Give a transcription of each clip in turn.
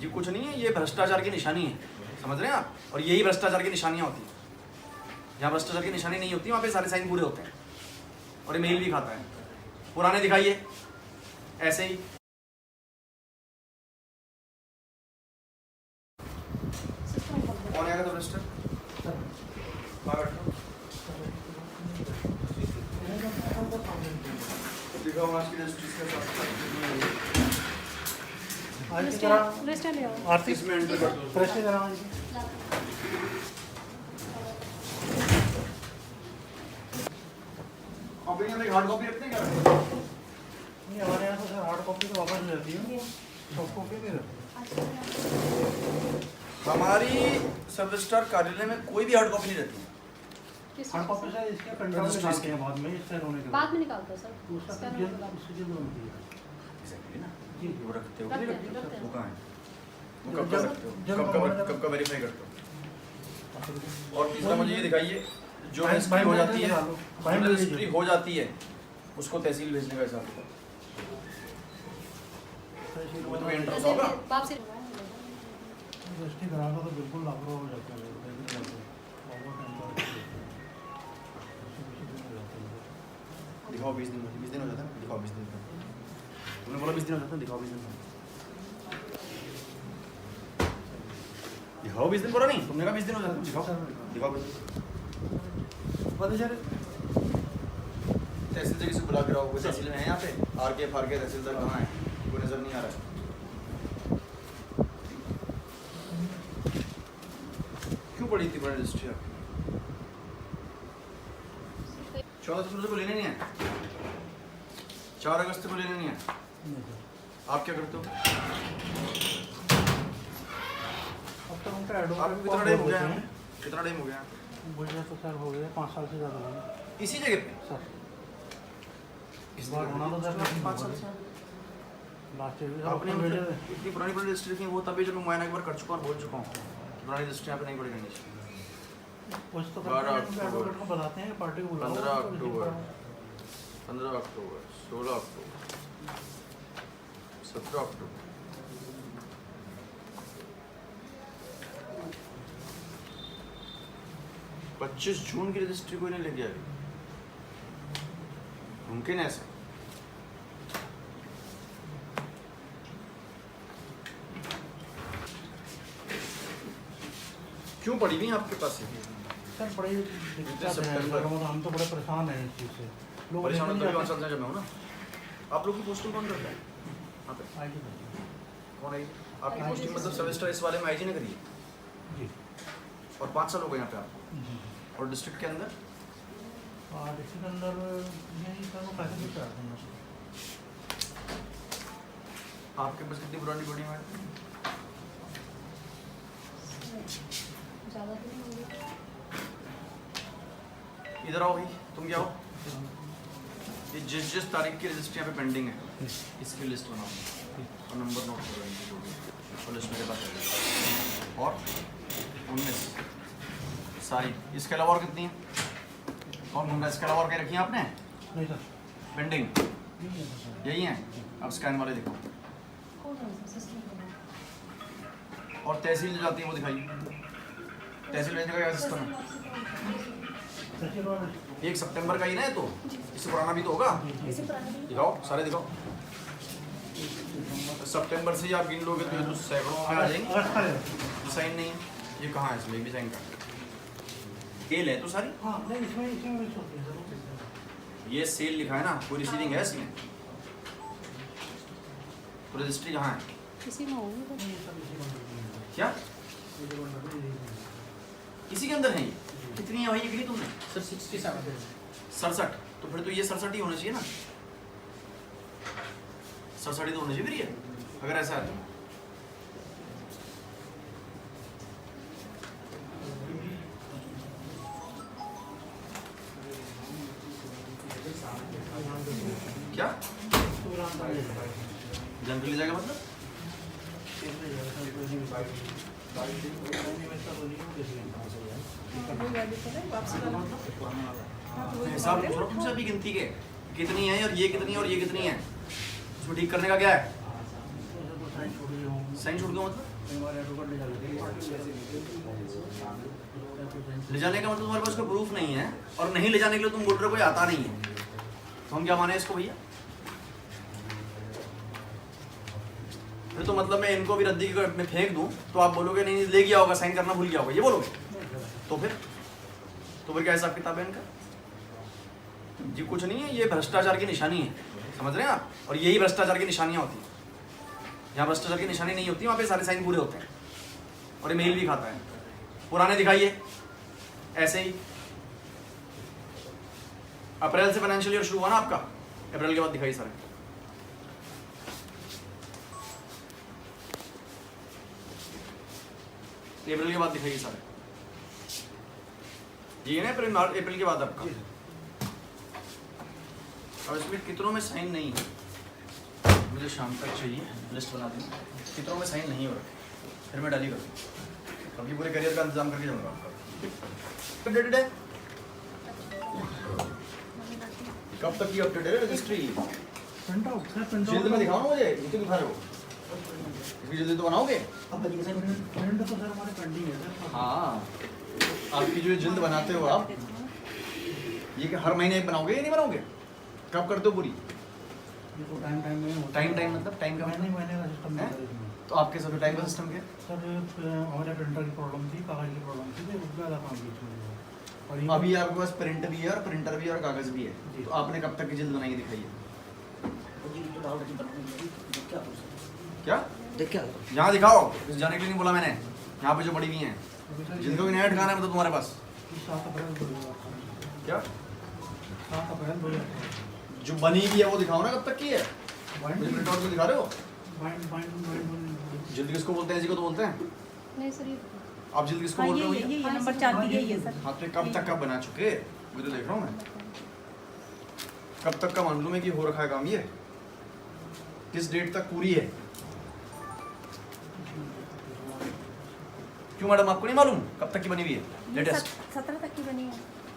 ये कुछ नहीं है, ये भ्रष्टाचार की निशानी है, समझ रहे हैं आप। और यही भ्रष्टाचार की निशानियाँ होती हैं। जहाँ भ्रष्टाचार की निशानी नहीं होती वहाँ पे सारे साइन पूरे होते हैं। और ये मेल भी खाता है। पुराने दिखाइए ऐसे ही। कौन आएगा तो भ्रष्ट दिखाओ आज की रजिस्ट्री के साथ आर्थिक में एंटर कर दो। कॉपी में हार्ड कॉपी रखते हैं क्या? नहीं, हमारे यहाँ तो सर हार्ड कॉपी तो वापस जाती है, सॉफ्ट कॉपी नहीं रहती। हमारी सब रजिस्ट्रार कार्यालय में कोई भी हार्ड कॉपी नहीं रहती है। हार्ड कॉपी सर इसके कंट्रोल में निकालते हैं बाद में, इससे होने के बाद में निकालते हैं सर। उसका सीजन होती है एग्जैक्टली ना जी। वो रखते हो रखते हैं। वो कहाँ है? वो कब का रखते हो? कब का वेरीफाई करते हो? और तीसरा मुझे ये दिखाइए, जो रजिस्ट्री हो जाती है, रजिस्ट्री हो जाती है उसको तहसील भेजने का हिसाब होगा। वो तो एंटर होगा। वापसी रजिस्ट्री कराना तो बिल्कुल लापरवाह हो जाता है। दिखाओ 20 दिन हो जाता है। दिखाओ 20 दिन। तुमने बोला 20 दिन हो जाता है, दिखाओ 20 दिन। दिखाओ 20 दिन बोला नहीं, तुमने कहा 20 दिन हो जाता है। दिखाओ 20 दिन। पता चले तहसील से किसी को बुला के रहो। तहसील में है यहाँ पे आर के तहसीलदार कहाँ है? कोई नजर नहीं आ रहा है। क्यों पड़ी थी बड़ी रजिस्ट्री आपकी? 14 फरवरी को लेने नहीं है, 4 अगस्त को लेने नहीं है। आप क्या करते हो? अब तो उनका एडवोकेट आपको कितना टाइम हो गया है? कितना टाइम हो गया? मुझे तो सर हो गया 5 साल से ज़्यादा हो गया इसी जगह पे सर। इस बार होना तो सर 5 साल से लास्ट आपने मतलब इतनी पुरानी रजिस्ट्री थी वो तभी जब मैं मुआयना एक बार कर चुका और बोल चुका हूँ पुरानी रजिस्ट्री यहाँ पे नहीं पड़ी रहनी चाहिए। कुछ तो 12 एडवोकेट को बताते हैं पार्टी को बुलाओ। 15 अक्टूबर 16 अक्टूबर 17 अक्टूबर 25 जून की रजिस्ट्री कोई नहीं ले गया। मुमकिन है ऐसा? क्यों पड़ी नहीं आपके पास ये? सर बड़ी दिक्कत है, हम तो बड़े परेशान हैं इस चीज़ से। लोग परेशान लेने तो नहीं 5 साल से जब मैं हूँ ना। आप लोग की पोस्टिंग कौन करता है यहाँ पे? आते। कौन है? आपकी पोस्टिंग मतलब सब रजिस्टर इस वाले में आईजी ने करी है जी और 5 साल हो गए यहाँ पे आपको। जी। और डिस्ट्रिक्ट के अंदर डिस्ट्रिक्ट अंदर यही सर वो पैसे भी चाहते हैं। आपके पास कितनी पुरानी बॉडी है? ज़्यादा तो नहीं होगी। इधर आओ भाई, तुम क्या हो? ये जिस तारीख की रजिस्ट्री यहाँ पे पेंडिंग है इसकी लिस्ट बनाओ और नंबर नोट करो इनकी जो भी और लिस्ट मेरे पास है। और 19 सारी, इसके अलावा और कितनी है? और मुंगा इसके अलावा और क्या रखी है आपने नहीं सर पेंडिंग? नहीं है सर। यही है। अब स्कैन वाले दिखाओ। कौन सा सिस्टम बना? और तहसील जो जाती है वो दिखाइए। तहसील भेजने का क्या सिस्टम है? सचिव और 1 सितंबर का ही ना है, तो इससे पुराना भी तो होगा। इसे पुराने भी दिखाओ, सारे दिखाओ। सितंबर से ही आप गिन लोगे तो ये तो सैकड़ों में आ जाएंगे। अगस्त का है। साइन नहीं है, ये कहाँ है? इसमें भी साइन का सेल है तो सारी। हाँ नहीं इसमें मिक्स होती है सर। ये सेल लिखा है ना, कोई रिसीविंग है इसमें? तो रजिस्ट्री कहाँ है? इसी में होंगे तो। नहीं सर इसी को क्या इसी के अंदर है? ये कितनी है भाई ये गिनी तुमने? सर 67 67। तो फिर तो ये 67 ही होना चाहिए ना। 67 ही तो होना चाहिए फिर ये, अगर ऐसा है तो। क्या जनरली जाएगा मतलब? हिसाब पूछ रहा हूँ तुमसे अभी गिनती के कितनी है और ये कितनी है और ये कितनी है, उसमें ठीक करने का क्या है? साइन छूट गया मतलब कई बार ऑटो कार्ड ले जाते हैं ले जाने का मतलब तुम्हारे पास कोई प्रूफ नहीं है, और नहीं ले जाने के लिए तुम बोल रहे हो कोई आता नहीं है, तो हम क्या माने इसको भैया? फिर तो मतलब मैं इनको भी रद्दी में फेंक दूं तो आप बोलोगे नहीं ले गया होगा, साइन करना भूल गया होगा, ये बोलोगे? तो फिर क्या हिसाब किताब है इनका? जी कुछ नहीं है, ये भ्रष्टाचार की निशानी है, समझ रहे हैं आप? और यही भ्रष्टाचार की निशानियां होती हैं। जहाँ भ्रष्टाचार की निशानी नहीं होती वहाँ पे सारे साइन पूरे होते हैं, और ये मेल भी खाता है। पुराने दिखाइए ऐसे ही। अप्रैल से फाइनेंशियल ईयर शुरू हुआ ना आपका, अप्रैल के बाद दिखाइए सारे। अप्रैल के बाद दिखाइए सारे, ये है ना अप्रैल के बाद आपका। अब इसमें कितनों में साइन नहीं है, मुझे शाम तक चाहिए, लिस्ट बना दें कितनों में साइन नहीं हो रखे, फिर मैं डाली करूँ। अभी पूरे करियर का इंतजाम करके जाऊँगा आपका। अपडेटेड है? कब तक की अपडेटेड है registry? Print out sir, print जल्दी में दिखाओ ना मुझे, इतने दिखा रहे हो, इतनी जल्दी तो बनाओगे? प्रिंट तो सर हमारे पेंडिंग है सर। हाँ, आपकी जो जल्द बनाते हो आप, ये कि हर महीने बनाओगे या नहीं बनाओगे? कब करते हो पूरी? ये तो टाइम में होता है। टाइम मतलब टाइम का महीने महीने का सिस्टम है? है इसमें। तो आपके सब टाइम का सिस्टम क्या है? सर हमारे प्रिंटर की प्रॉब्लम थी, कागज की प्रॉब्लम थी, तो उसका ज़्यादा काम बीच में हुआ। और ये अभी आपके पास प्रिंट भी है और प्रिंटर भी है और कागज भी है, जी। तो आपने कब तक की जल्द बनाई दिखाई है? क्या यहाँ दिखाओ, इस जाने के लिए नहीं बोला मैंने, यहाँ पे जो बड़ी हुई हैं जिनको भी नया ठिकाना है मतलब तुम्हारे पास 7 अप्रैल 2018 क्या 7 अप्रैल 2018 जो बनी हुई है वो दिखाओ ना, कब तक की है? प्रिंट आउट दिखा रहे हो? जल्द किसको बोलते हैं? जी को तो बोलते हैं। नहीं सर, ये आप जल्द किसको हाँ, बोल रहे हो? ये नंबर 4 की यही है सर। हाँ तो कब तक का बना चुके, मुझे देख रहा हूँ मैं, कब तक का मालूम है कि हो रखा है काम, ये किस डेट तक पूरी है? क्यों मैडम, आपको नहीं मालूम कब तक की बनी हुई है? लेटेस्ट 17 तक की बनी है।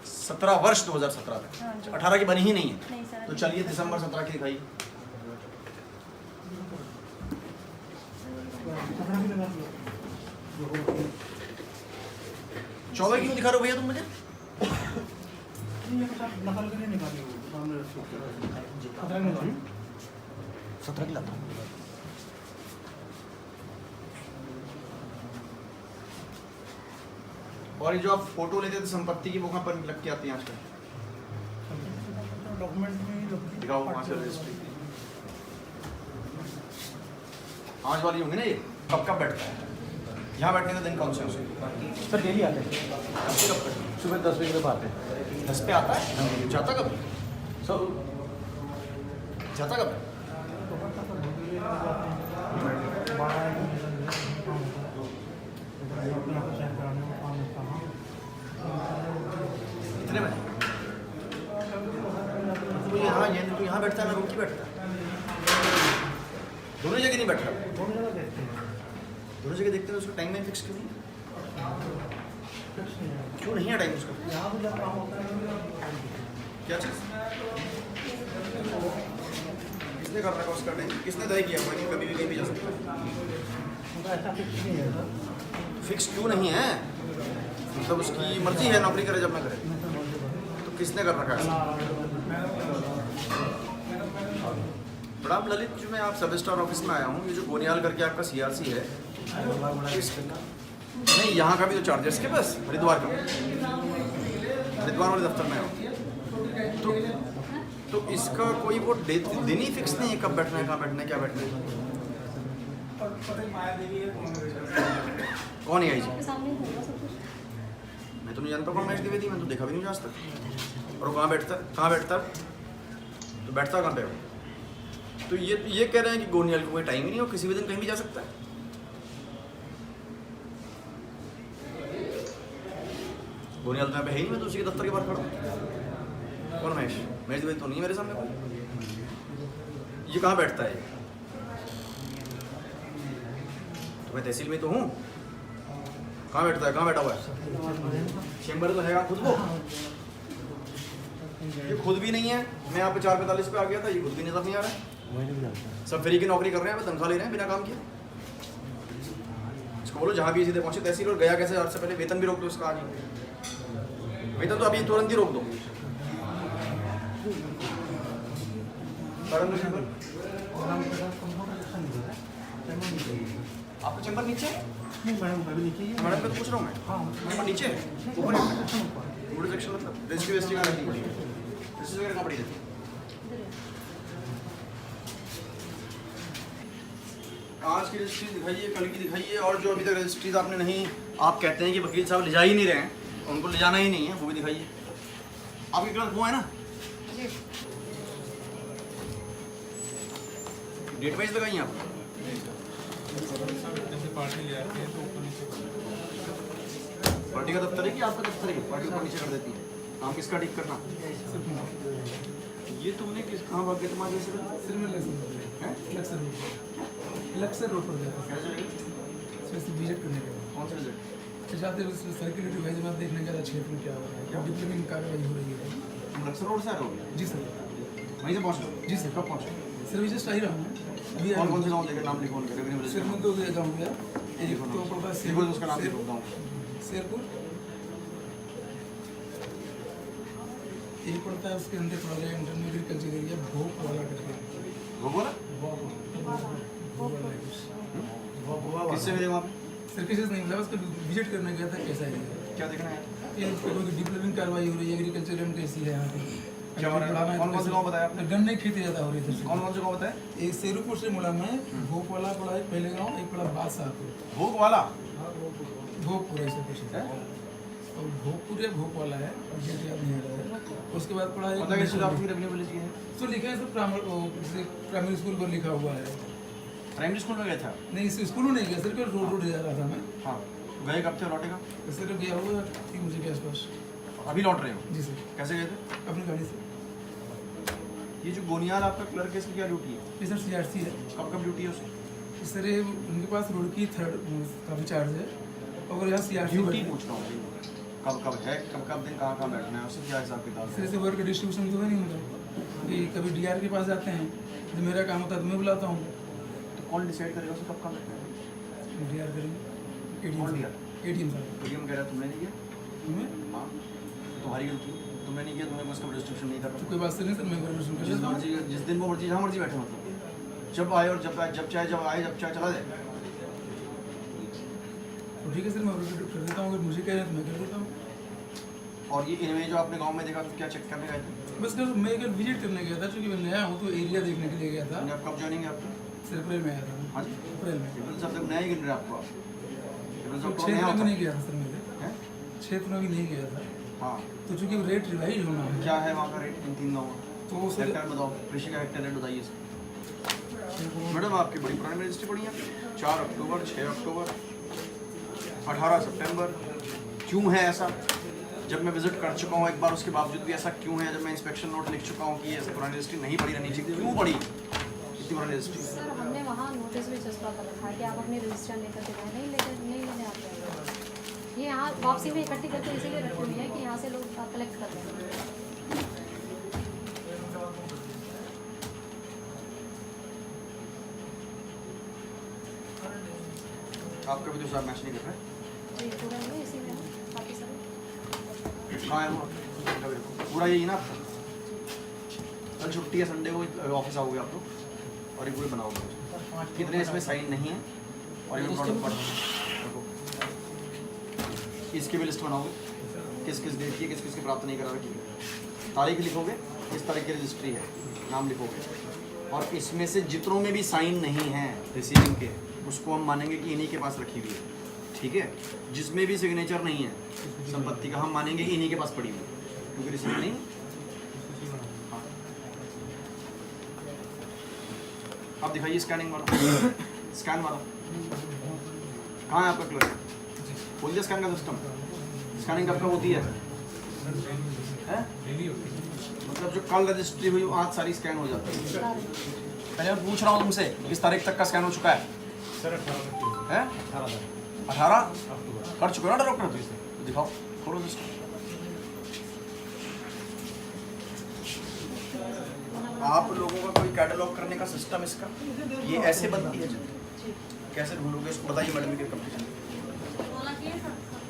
17 वर्ष 2017 तक, हाँ जी। 18 की बनी ही नहीं है। नहीं सर, तो चलिए दिसंबर 17 की दिखाई। 14 क्यों दिखा रहे हो भैया तुम मुझे? नकल के लिए निकाली वो सामने 17 की लाता और ये जो आप फोटो लेते थे संपत्ति की, वो कहाँ पर लग के आती है आजकल? डॉक्यूमेंट में दिखाओ वहाँ से रजिस्ट्री। आज वाली होंगी ना ये, कब कब बैठता है? यहाँ बैठने का दिन कौन से हैं? सर डेली आते हैं, कब से कब तक? सुबह 10 बजे तक आते हैं। 10 पे आता है? जाता कब? सर जाता कब है? कितने बजे? तो यहाँ ये तो यहाँ बैठता है, मैं रूम की बैठता है, दोनों जगह नहीं बैठ रहा। दोनों जगह देखते हैं, दोनों जगह देखते हैं, उसका टाइम में फिक्स क्यों नहीं है? क्यों नहीं है टाइम उसका? यहाँ पे जब काम होता है क्या चीज़? किसने कर रखा उसका टाइम? किसने तय किया हुआ कि कभी भी कहीं भी जा सकता है? उनका ऐसा फिक्स नहीं है सर। फिक्स क्यों नहीं है? मतलब उसकी मर्जी है, नौकरी करे जब ना करे, तो किसने कर रखा है? प्रणाम ललित, जो मैं आप सब स्टार ऑफिस में आया हूँ, ये जो गोनियाल करके आपका सीआरसी है, नहीं यहाँ का भी तो चार्ज है इसके पास, हरिद्वार का, हरिद्वार वाले दफ्तर में आया तो इसका कोई वो दिन ही फिक्स नहीं है, कब बैठना है, कहाँ बैठना है, क्या बैठना है? कौन है आई जी? आपके सामने ही होगा सब कुछ। मैं तो नहीं जानता कौन मैच द्विवेदी, मैं तो देखा भी नहीं आज तक। और वो कहाँ बैठता तो बैठता कहाँ पे हो? तो ये कह रहे हैं कि गोनियाल को कोई टाइम ही नहीं हो, किसी भी दिन कहीं भी जा सकता है। गोनियाल तो यहाँ पे है ही, मैं तो उसी के दफ्तर के बाहर खड़ा हूँ। कौन महेश द्विवेदी तो नहीं मेरे सामने कोई। ये कहाँ बैठता है? तो मैं तहसील में तो हूँ, कहाँ बैठता है? कहाँ बैठा हुआ है? चेंबर तो है खुद को, ये खुद भी नहीं है। मैं यहाँ पे 4:45 पे आ गया था, ये खुद भी नजर नहीं आ रहा है। सब फ्री की नौकरी कर रहे हैं, तनख्वाह ले रहे हैं बिना काम किए। इसको बोलो जहाँ भी सीधे पहुँचे तहसील और गया कैसे, और से पहले वेतन भी रोक दो इसका आज ही। वेतन तो अभी तुरंत ही रोक दो। आपका चैम्बर नीचे है? नहीं मैडम अभी नीचे ही है। मैडम को पूछ रहा हूँ मैं। हाँ चैम्बर नीचे है? ऊपर है? पूरे सेक्शन मतलब रजिस्ट्री वेस्ट्री कहाँ रखनी पड़ी है? रजिस्ट्री वगैरह कहाँ पड़ी रहती है? आज की रजिस्ट्री दिखाइए, कल की दिखाइए, और जो अभी तक रजिस्ट्रीज आपने नहीं, आप कहते हैं कि वकील साहब ले जा ही नहीं रहे हैं, उनको ले जाना ही नहीं है, वो भी दिखाइए। आपके क्लर्क वो है ना? डेट वाइज लगाइए आप। पार्टी का दफ्तर है कि आपका दफ्तर है? पार्टी ऊपर नीचे कर देती है। काम किसका ठीक करना? ये तुमने किस कहाँ भाग गए तुम्हारे से? इलेक्शन रोड पर गया था कैसे लगी? विजिट करने गया कौन सा रिजल्ट? जाते सर्कुलेटरी वाइज में देखने गया था क्षेत्र में क्या हो रहा है, क्या डिप्लोमेंट कार्रवाई हो रही है। तुम लक्सर रोड से आ रहे हो? जी सर। वहीं से पहुँच रहे हो? जी सर। कब पहुँचे? सर मैं जस्ट आ ही रहा हूँ अभी। कौन कौन से गाँव लेकर नाम लिखो उनके? सर मैं तो गाँव गया, एक तो पड़ता है लिखो उसका नाम लिखो गाँव। शेरपुर, एक पड़ता है उसके अंदर पड़ा गया इंटरनेट एग्रीकल्चर एरिया भोग वाला करके। भोगवाला? किससे मिले वहाँ पे? सर किसी से नहीं मिला, बस विजिट करने गया था कैसा एरिया। क्या देखना है? ये कोई डिप्लोमेंट कार्रवाई हो रही है, एग्रीकल्चर एंड कैसी है यहाँ पे। क्या हो रहा है? कौन कौन से गाँव बताया आपने? गन्ने की खेती ज़्यादा हो रही है सर। कौन कौन से गाँव बताया? एक शेरूपुर से मुला में भोगवाला पड़ा है पहले गाँव, एक पड़ा बादशाहपुर। भोगवाला? भोगपुर ऐसा कुछ है, और भोगपुर या भोगवाला है, मुझे याद नहीं आ रहा है। उसके बाद पड़ा है मतलब इससे आपकी रेवेन्यू पुलिस की है? तो लिखा है सर प्राइमरी स्कूल पर लिखा हुआ है। प्राइमरी स्कूल में गया था? नहीं इस स्कूल में नहीं गया सर, रोड रोड जा रहा था मैं। हाँ। गए कब थे और लौटेगा? सर गया हुआ 3 बजे के आसपास। अभी लौट रहे हो? जी सर। कैसे गए थे? अपनी गाड़ी से। ये जो गोनियाल आपका क्लर्क है, इसकी क्या ड्यूटी है? ये सर CRC है कब कब ड्यूटी है उसकी? सर। ये उनके पास रोड की 3rd काफ़ी चार्ज है, और यहाँ CRC ड्यूटी पूछ रहा हूँ कब कब है, कब कब दिन कहाँ कहाँ बैठना है, उससे क्या हिसाब किताब सर है? ऐसे वर्क डिस्ट्रीब्यूशन तो है नहीं मतलब कि कभी DR के पास जाते हैं, जब मेरा काम होता है तो मैं बुलाता हूँ। तो कौन डिसाइड करेगा उसे कब कहाँ बैठना है? DR करेंगे कौन दिया? ATM साहब। ATM कह रहा है तुमने नहीं किया? तुम्हें हाँ, तुम्हारी गलती है, तुमने नहीं किया, तुम्हें उसका डिस्ट्रीब्यूशन नहीं तो करना। कोई बात नहीं सर, मैं परमिशन कर जिस लेता हूँ। मर्जी, जिस दिन वो मर्जी, जहाँ मर्जी बैठे, मतलब जब आए और जब आए, जब चाहे चला जाए। तो ठीक है सर, मैं कर देता हूँ, अगर मुझे कह रहे हैं तो मैं कर देता हूँ। और ये इनमें जो आपने गांव में देखा, तो क्या चेक करने गए थे? बस सर मैं कल विजिट करने गया था, चूँकि मैं नया हूँ तो एरिया देखने के लिए गया था। आप कब ज्वाइनिंग है आपकी? सर अप्रैल में आया था। हाँ जी, अप्रैल में ट्रिपल सब तक नया ही गिन रहे आपको आप? ट्रिपल सब तो क्षेत्र नया में होता नहीं गया था सर, मेरे है? क्षेत्र में भी नहीं गया था, हाँ। तो चूँकि रेट रिवाइज होना है क्या है वहाँ का रेट इन 3 गाँव? तो सर हेक्टर बताओ, कृषि का हेक्टर रेट बताइए सर। मैडम आपकी बड़ी पुरानी रजिस्ट्री पड़ी है, 4 अक्टूबर, 6 अक्टूबर, 18 सितंबर। क्यों है ऐसा? जब मैं विजिट कर चुका हूँ एक बार, उसके बावजूद भी ऐसा क्यों है? जब मैं इंस्पेक्शन नोट लिख चुका हूँ कि ऐसे पुरानी रजिस्ट्री नहीं पड़ी रहनी चाहिए, क्यों पड़ी इतनी पुरानी रजिस्ट्री? सर हमने वहाँ नोटिस भी चस्पा कर रखा है कि आप अपने रजिस्टर लेकर के जाए, नहीं लेने आते हैं। ये यहाँ वापसी में इकट्ठी करके इसीलिए रखी हुई है कि यहाँ से लोग कलेक्ट कर रहे हैं। आपका भी तो साहब मैच नहीं कर रहा है? जी पूरा नहीं इसी में है, बाकी सब कहाँ है वो? पूरा यही ना आपका? कल छुट्टी है, संडे को ऑफिस आओगे आप लोग और ये पूरे बनाओगे। कितने इसमें साइन नहीं है और ये प्रोडक्ट पढ़ो, इसकी भी लिस्ट बनाओगे, किस किस डेट की, किस किस की प्राप्त नहीं करा रखी है, तारीख लिखोगे, किस तारीख की रजिस्ट्री है, नाम लिखोगे, और इसमें से जितनों में भी साइन नहीं है रिसीविंग के, उसको हम मानेंगे कि इन्हीं के पास रखी हुई है, ठीक है? जिसमें भी सिग्नेचर नहीं है संपत्ति का, हम मानेंगे कि इन्हीं के पास पड़ी हुई है, क्योंकि रिसीविंग नहीं। हाँ, अब दिखाइए स्कैनिंग वाला, स्कैन वाला कहाँ है आपका क्लर्क? खोल दिया स्कैन का सिस्टम? स्कैनिंग कब कब होती है? मतलब जो कल रजिस्ट्री हुई आज सारी स्कैन हो जाती है। पहले मैं पूछ रहा हूँ तुमसे, किस तारीख तक का स्कैन हो चुका है? सर 18 कर चुके हो ना डॉक्टर? तो दिखाओ, खोलो सिस्टम। आप लोगों का कोई कैटलॉग करने का सिस्टम इसका, ये ऐसे बनती है? कैसे ढूंढोगे इसको? बताइए मैडम, ये कंपटीशन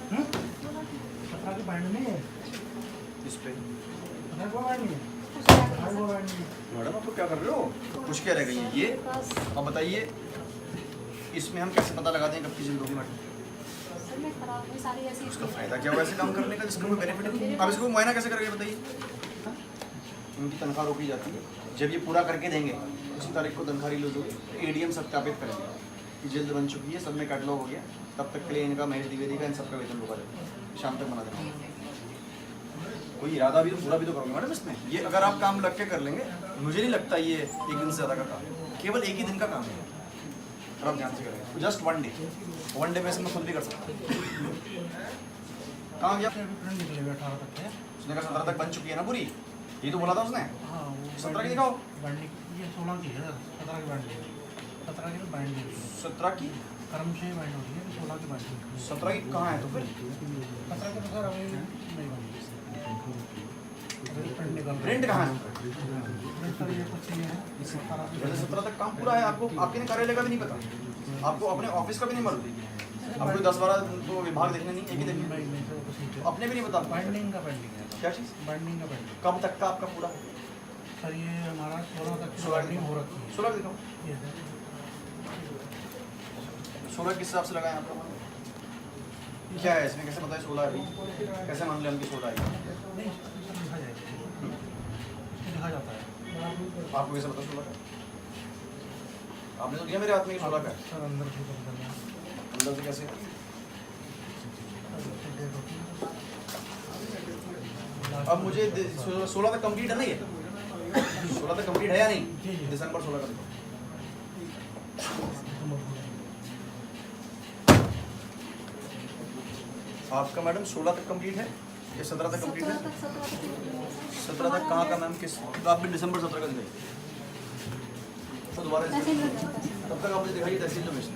17 की बैंड नहीं है, इस पे 17 को बैंड नहीं है, 18 को बैंड नहीं है। मैडम आप लोग क्या कर रहे हो? कुछ क्या रह गई है ये? अब बताइए इसमें हम कैसे पता लगा दें कब की जिल्द होगी मैडम? सर मैं खराब में सारी ऐसी उसका फायदा क्या हुआ ऐसे काम करने का जिसका कोई बेनिफिट नहीं? अब इसको मुआयना कैसे करेंगे बताइए? हाँ? उनकी तनख्वाह रोकी जाती है, जब ये पूरा करके देंगे उसी तारीख को तनख्वाह रिलीज होगी, एडीएम सत्यापित करेंगे कि जिल्द बन चुकी है, सब में कैटलॉग हो गया, तब तक के लिए इनका महेश द्विवेदी का इन सबका वेतन रोका जाएगा, शाम तक बना देना। कोई इरादा भी तो पूरा भी तो करोगे मैडम इसमें। ये अगर आप काम लग के कर लेंगे, मुझे नहीं लगता ये एक दिन से ज़्यादा का काम है, केवल एक ही दिन का काम है। और आप ध्यान से करेंगे जस्ट 1 डे, 1 डे में से मैं खुद भी कर सकता हूँ। कहाँ गया? प्रिंट निकलेगा 18 तक है। उसने कहा 17 तक बन चुकी है ना पूरी, ये तो बोला था उसने। हाँ वो 17 की दिखाओ। बैंडिंग ये 16 की है, 17 की बैंड है, 17 की बैंड है, 17 की कर्म से बैंड होती है, 16 की बैंड है। 17 की कहाँ है तो फिर? 17 की तो सर अभी नहीं बनी, प्रिंट निकल प्रिंट कहाँ है? प्रिंट सर ये कुछ नहीं है, 17 की वैसे 17 तक काम पूरा है, आपको आपके कार्यालय का भी नहीं पता, आपको अपने ऑफिस का भी नहीं मालूम, आपको 10-12 तो विभाग देखने नहीं, एक ही देखने, नहीं सर कुछ नहीं है। अपने भी नहीं पता। बाइंडिंग का पेंडिंग है, क्या चीज़? बाइंडिंग का पेंडिंग। कब तक का आपका पूरा? सर ये हमारा 16 तक की 16 बाइंडिंग हो रखी है। 16 दिखाओ। ये सर 16 किस हिसाब से लगाएं आप लोग? क्या है इसमें, कैसे पता है 16 है? कैसे मान लें हम कि 16 है? नहीं लिखा जाएगा, लिखा जाता है आपको कैसे पता 16 का? आपने तो दिया मेरे हाथ में कि 16 का है। सर अंदर से कर देना। अंदर से कैसे? अब मुझे 16 तक कंप्लीट है ना ये? 16 तक कंप्लीट है या नहीं? दिसंबर 16 का दिखाओ। आपका मैडम 16 तक कंप्लीट है या 17 तक कंप्लीट है? 17 तक कहाँ का मैम? किस तो आप भी दिसंबर 17 का दिखाइए तो दोबारा तब तक आपने दिखाई तहसील में भेज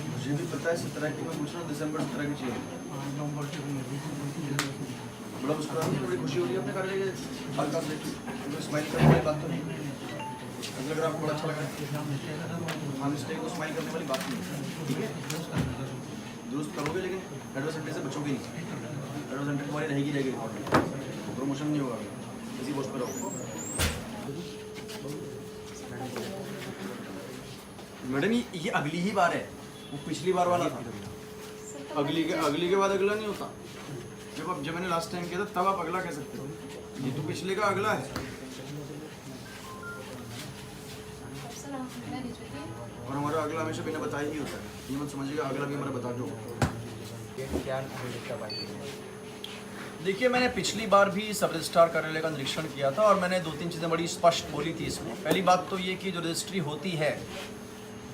मुझे भी पता है 17 की, मैं पूछ रहा हूँ दिसंबर 17 की चाहिए। बड़ा मुस्कुरा रही है, बड़ी खुशी हो रही है अपने कार्य के हल्का से, तो स्माइल करने वाली बात तो नहीं, मुझे लग रहा है आपको बड़ा अच्छा लग रहा है। हाँ मिस्टेक को स्माइल करने वाली बात नहीं है, ठीक है दुरुस्त करोगे, लेकिन एडवर्सेंटेज से बचोगे नहीं, एडवर्सेंटेज तुम्हारी रहेगी प्रमोशन नहीं होगा, इसी पोस्ट पर रहोगे। मैडम ये अगली ही बार है, वो पिछली बार वाला था, अगली के बाद अगला नहीं होता। जब मैंने लास्ट टाइम किया था तब आप अगला कह सकते हो, ये तो पिछले का अगला है। और हमारा अगला हमेशा बिना बताए ही होता है, ये मत समझिएगा अगला भी हमारा बता दो। देखिए मैंने पिछली बार भी सब रजिस्ट्रार कार्यालय का निरीक्षण किया था और मैंने 2-3 चीज़ें बड़ी स्पष्ट बोली थी इसमें। पहली बात तो ये कि जो रजिस्ट्री होती है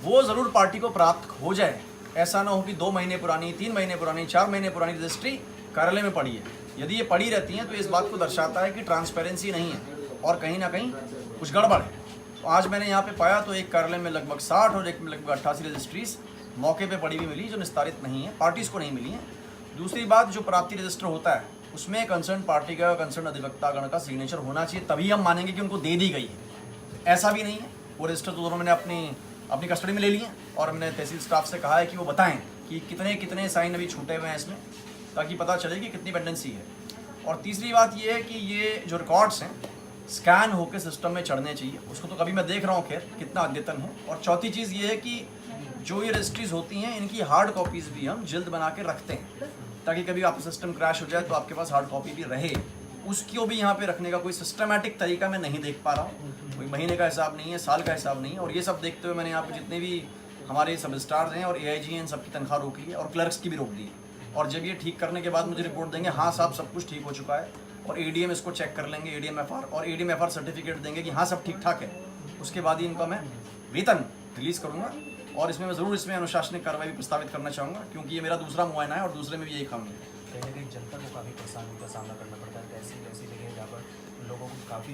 वो ज़रूर पार्टी को प्राप्त हो जाए, ऐसा ना हो कि 2 महीने पुरानी, 3 महीने पुरानी, 4 महीने पुरानी रजिस्ट्री कार्यालय में पड़ी है। यदि ये पड़ी रहती हैं तो इस बात को दर्शाता है कि ट्रांसपेरेंसी नहीं है और कहीं ना कहीं कुछ गड़बड़ है। तो आज मैंने यहाँ पे पाया तो एक कार्यालय में लगभग 60 और एक में लगभग 88 रजिस्ट्रीज मौके पे पड़ी हुई मिली जो निस्तारित नहीं है, पार्टीज़ को नहीं मिली हैं। दूसरी बात, जो प्राप्ति रजिस्टर होता है उसमें कंसर्न पार्टी का, कंसर्न अधिवक्तागण का सिग्नेचर होना चाहिए, तभी हम मानेंगे कि उनको दे दी गई है। ऐसा भी नहीं है, वो रजिस्टर तो दोनों मैंने अपनी कस्टडी में ले लिए और हमने तहसील स्टाफ से कहा है कि वो बताएं कि कितने कितने साइन अभी छूटे हुए हैं इसमें, ताकि पता चले कि कितनी पेंडेंसी है। और तीसरी बात ये है कि ये जो रिकॉर्ड्स हैं स्कैन होकर सिस्टम में चढ़ने चाहिए, उसको तो कभी मैं देख रहा हूँ खैर कितना अद्यतन है। और चौथी चीज़ ये है कि जो ये रजिस्ट्रीज होती हैं इनकी हार्ड कॉपीज़ भी हम जल्द बना के रखते हैं, ताकि कभी आपका सिस्टम क्रैश हो जाए तो आपके पास हार्ड कॉपी भी रहे। उसको भी यहाँ पे रखने का कोई सिस्टमैटिक तरीका मैं नहीं देख पा रहा हूँ, कोई महीने का हिसाब नहीं है, साल का हिसाब नहीं है। और ये सब देखते हुए मैंने यहाँ पे जितने भी हमारे सब स्टार्स हैं और AIG हैं, इन सबकी तनख्वाह रोक ली है और क्लर्क्स की भी रोक दी है। और जब ये ठीक करने के बाद मुझे रिपोर्ट देंगे हाँ साहब सब कुछ ठीक हो चुका है, और ADM इसको चेक कर लेंगे, ADM-FR, और ADM-FR सर्टिफिकेट देंगे कि हाँ सब ठीक ठाक है, उसके बाद ही इनका मैं वेतन रिलीज़ करूँगा। और इसमें मैं ज़रूर इसमें अनुशासनिक कार्रवाई भी प्रस्तावित करना चाहूँगा, क्योंकि ये मेरा दूसरा मुआयना है और दूसरे में भी यही खामी है। कहीं ना कहीं जनता को काफ़ी परेशानी का सामना करना पड़ता है, ऐसी जगह जहाँ पर लोगों को काफ़ी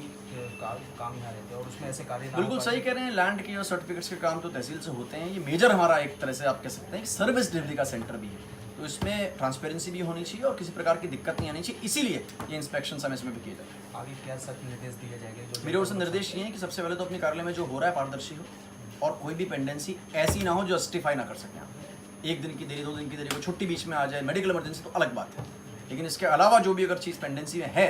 काम यहाँ रहते हैं और उसमें ऐसे कार्य बिल्कुल सही कह रहे हैं। लैंड के और सर्टिफिकेट्स के काम तो तहसील से होते हैं। ये मेजर हमारा एक तरह से आप कह सकते हैं कि सर्विस डिलीवरी का सेंटर भी है। तो इसमें ट्रांसपेरेंसी भी होनी चाहिए और किसी प्रकार की दिक्कत नहीं आनी चाहिए, इसीलिए ये इंस्पेक्शन समय समय पर किए जाए। आगे क्या सख्त निर्देश दिए जाएंगे? जो मेरे ओर से निर्देश ये है कि सबसे पहले तो अपने कार्यालय में जो हो रहा है पारदर्शी हो और कोई भी पेंडेंसी ऐसी ना हो जो जस्टिफाई ना कर सकें आप। 1 दिन की देरी, 2 दिन की देरी, कोई छुट्टी बीच में आ जाए, मेडिकल इमरजेंसी तो अलग बात है, लेकिन इसके अलावा जो भी अगर चीज़ पेंडेंसी में है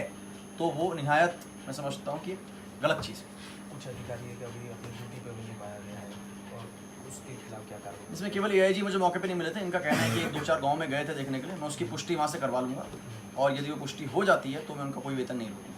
तो वो निहायत मैं समझता हूँ कि गलत चीज़ है। कुछ अधिकारी है कि अभी अपनी ड्यूटी पे भी नहीं पाया गया है और उसके खिलाफ क्या कार्रवाई? इसमें केवल AIG मुझे मौके पे नहीं मिले थे, इनका कहना है कि 2-4 गांव में गए थे देखने के लिए, मैं उसकी पुष्टि वहाँ से करवा लूँगा और यदि वो पुष्टि हो जाती है तो मैं उनका कोई वेतन नहीं लूँगा।